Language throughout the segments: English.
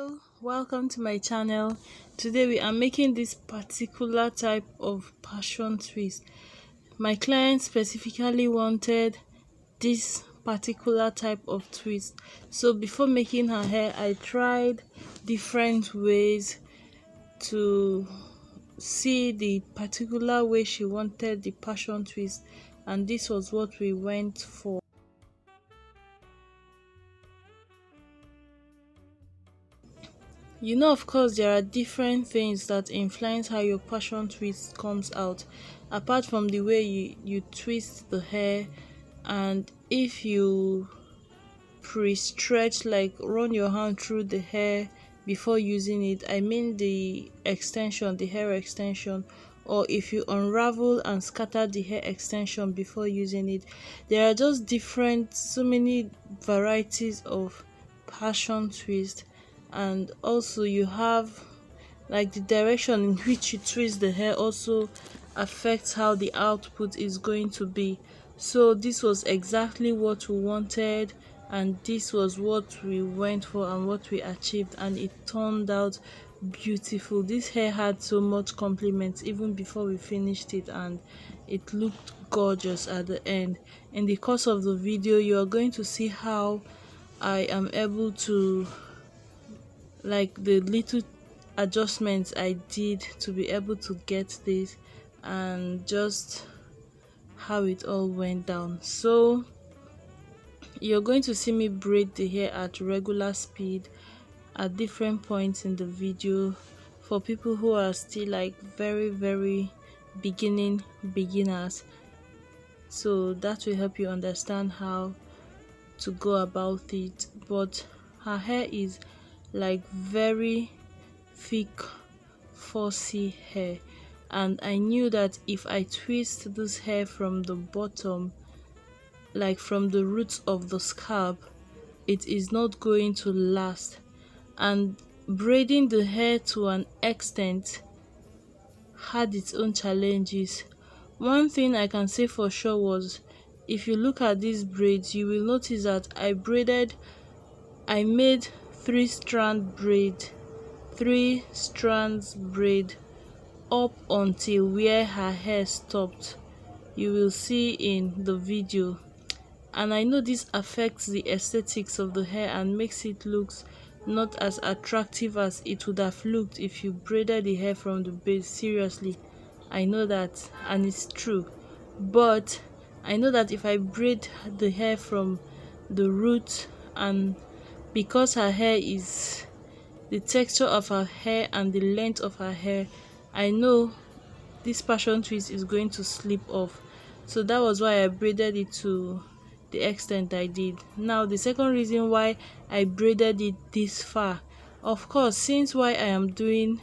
Hello, welcome to my channel. Today we are making this particular type of passion twist. My client specifically wanted this particular type of twist, so before making her hair I tried different ways to see the particular way she wanted the passion twist, and this was what we went for. You know, of course, there are different things that influence how your passion twist comes out, apart from the way you twist the hair. And if you pre-stretch, like run your hand through the hair before using it, I mean the extension, the hair extension, or if you unravel and scatter the hair extension before using it, there are just different, so many varieties of passion twist. And also you have, like, the direction in which you twist the hair also affects how the output is going to be. So this was exactly what we wanted, and this was what we went for and what we achieved, and it turned out beautiful. This hair had so much compliments even before we finished it, and it looked gorgeous at the end. In the course of the video you are going to see how I am able to, like, the little adjustments I did to be able to get this, and just how it all went down. So you're going to see me braid the hair at regular speed at different points in the video for people who are still like very beginners, so that will help you understand how to go about it. But her hair is like very thick, fussy hair, and I knew that if I twist this hair from the bottom, like from the roots of the scalp, it is not going to last. And braiding the hair to an extent had its own challenges. One thing I can say for sure was, if you look at these braids, you will notice that I made 3 strands braid up until where her hair stopped. You will see in the video, and I know this affects the aesthetics of the hair and makes it look not as attractive as it would have looked if you braided the hair from the base. Seriously, I know that, and it's true. But I know that if I braid the hair from the root, and because her hair is, the texture of her hair and the length of her hair, I know this passion twist is going to slip off. So that was why I braided it to the extent I did. Now the second reason why I braided it this far, of course, since why I did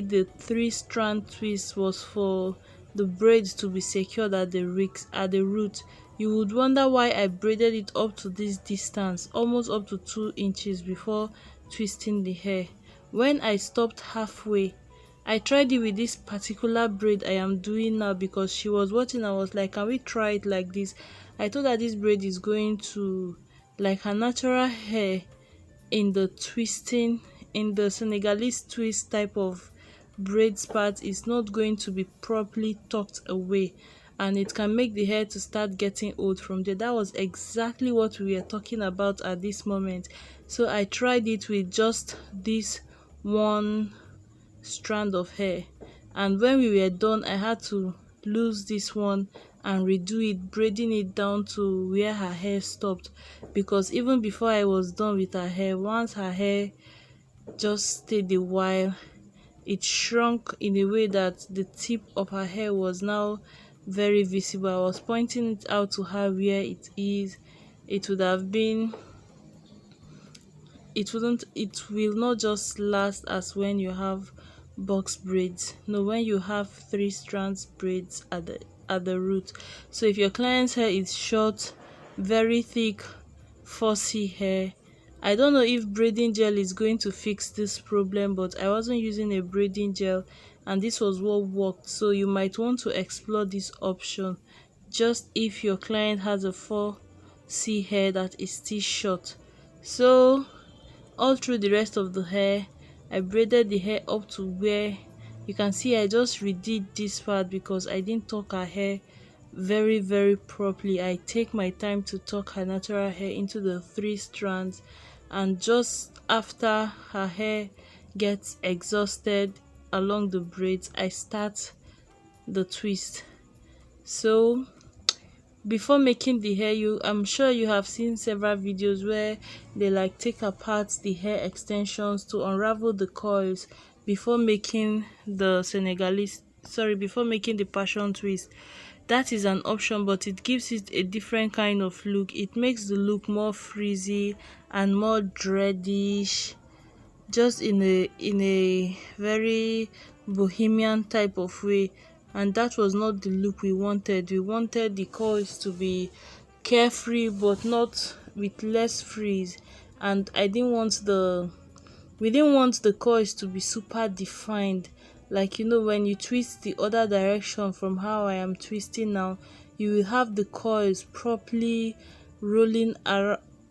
the 3-strand twist was for the braids to be secured at the root. You would wonder why I braided it up to this distance, almost up to 2 inches, before twisting the hair. When I stopped halfway, I tried it with this particular braid I am doing now, because she was watching. I was like, can we try it like this? I thought that this braid is going to, like her natural hair in the twisting, in the Senegalese twist type of braids part, is not going to be properly tucked away, and it can make the hair to start getting old from there. That was exactly what we were talking about at this moment. So I tried it with just this one strand of hair, and when we were done I had to lose this one and redo it, braiding it down to where her hair stopped, because even before I was done with her hair, once her hair just stayed a while, it shrunk in a way that the tip of her hair was now very visible. I was pointing it out to her where it is. It would have been, it will not just last as when you have box braids. No, when you have 3 strands braids at the root. So if your client's hair is short, very thick, fussy hair, I don't know if braiding gel is going to fix this problem, but I wasn't using a braiding gel and this was what worked. So you might want to explore this option, just if your client has a fussy hair that is still short. So all through the rest of the hair. I braided the hair up to where you can see I just redid this part because I didn't tuck her hair very properly. I take my time to tuck her natural hair into the 3 strands, and just after her hair gets exhausted along the braids, I start the twist. So before making the hair, I'm sure you have seen several videos where they like take apart the hair extensions to unravel the coils before making the before making the passion twist. That is an option, but it gives it a different kind of look. It makes the look more frizzy and more dreadish, just in a very bohemian type of way, and that was not the look we wanted. We wanted the coils to be carefree but not with less frizz, and we didn't want the coils to be super defined. Like, when you twist the other direction from how I am twisting now, you will have the coils properly rolling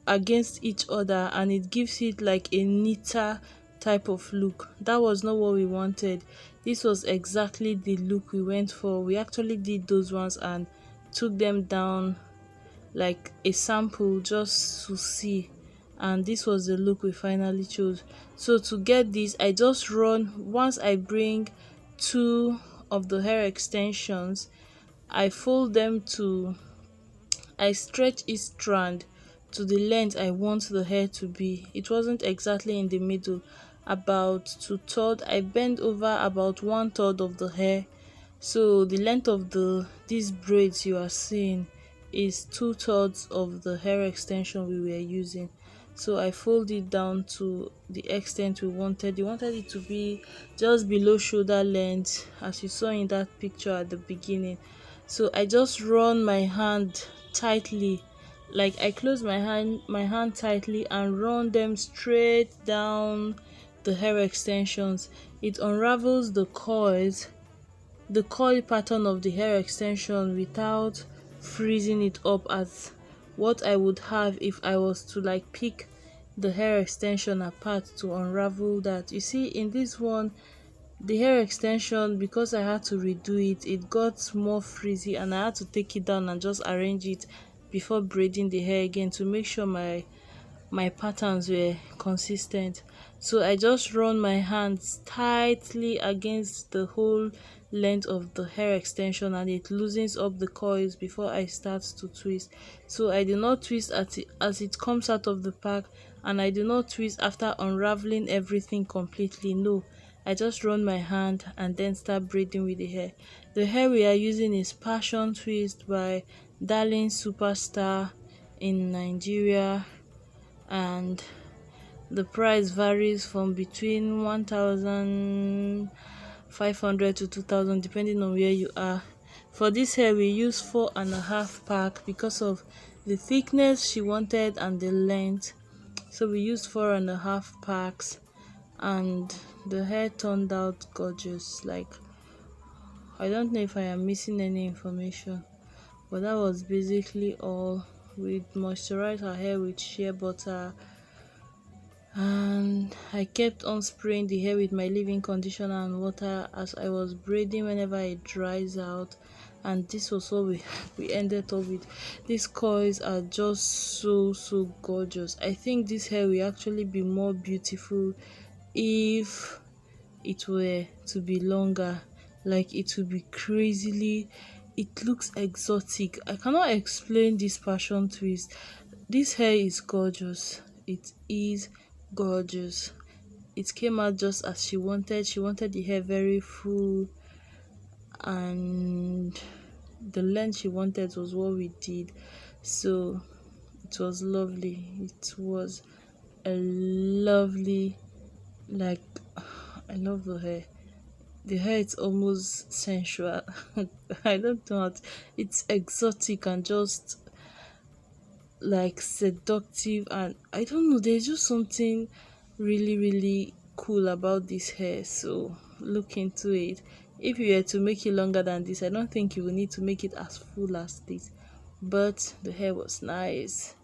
against each other, and it gives it like a neater type of look. That was not what we wanted. This was exactly the look we went for. We actually did those ones and took them down like a sample just to see, and this was the look we finally chose. So to get this, I just run, once I bring 2 of the hair extensions, I fold them to I stretch each strand to the length I want the hair to be. It wasn't exactly in the middle, about 2/3. I bend over about 1/3 of the hair. So the length of these braids you are seeing is 2/3 of the hair extension we were using. So I fold it down to the extent we wanted. We wanted it to be just below shoulder length, as you saw in that picture at the beginning. So I just run my hand tightly, like I close my hand tightly and run them straight down the hair extensions. It unravels the coil pattern of the hair extension without freezing it up as what I would have if I was to like pick the hair extension apart to unravel that. You see, in this one, the hair extension, because I had to redo it, it got more frizzy, and I had to take it down and just arrange it before braiding the hair again to make sure my patterns were consistent. So I just run my hands tightly against the whole length of the hair extension, and it loosens up the coils before I start to twist. So I do not twist as it comes out of the pack, and I do not twist after unraveling everything completely. No, I just run my hand and then start braiding with the hair. The hair we are using is Passion Twist by Darling Superstar in Nigeria, and the price varies from between 1,500 to 2,000 depending on where you are. For this hair we use 4.5 pack because of the thickness she wanted and the length. So we used 4.5 packs, and the hair turned out gorgeous. Like, I don't know if I am missing any information, but that was basically all. We moisturized her hair with shea butter, and I kept on spraying the hair with my leave-in conditioner and water as I was braiding whenever it dries out. And this was what we ended up with. These coils are just so gorgeous. I think this hair will actually be more beautiful if it were to be longer. Like, it will be crazily, it looks exotic. I cannot explain this passion twist. This hair is gorgeous. It is gorgeous. It came out just as she wanted. She wanted the hair very full, and the length she wanted was what we did. So it was lovely. It was a lovely, like, I love the hair. The hair is almost sensual. I don't know it's exotic and just like seductive, and I don't know, there's just something really cool about this hair. So look into it. If you were to make it longer than this, I don't think you will need to make it as full as this, but the hair was nice.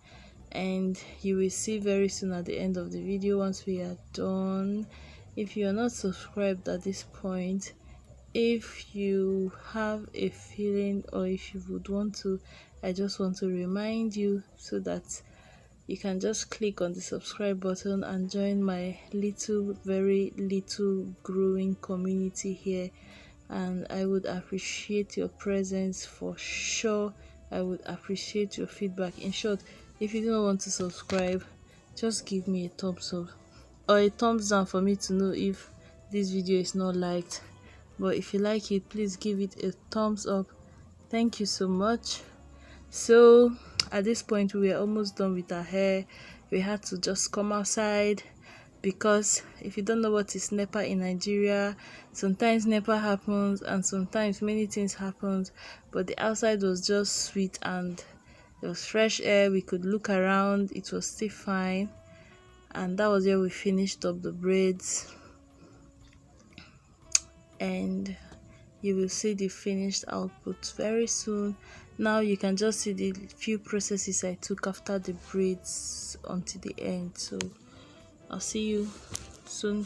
and you will see very soon at the end of the video once we are done. If you are not subscribed at this point, if you have a feeling or if you would want to, I just want to remind you so that you can just click on the subscribe button and join my very little growing community here, and I would appreciate your presence for sure. I would appreciate your feedback. In short, if you don't want to subscribe, just give me a thumbs up or a thumbs down for me to know if this video is not liked. But if you like it, please give it a thumbs up. Thank you so much. So at this point, we were almost done with our hair. We had to just come outside, because if you don't know what is NEPA in Nigeria, sometimes NEPA happens and sometimes many things happen, but the outside was just sweet and there was fresh air. We could look around, it was still fine, and that was where we finished up the braids, and you will see the finished output very soon. Now you can just see the few processes I took after the braids until the end. So I'll see you soon.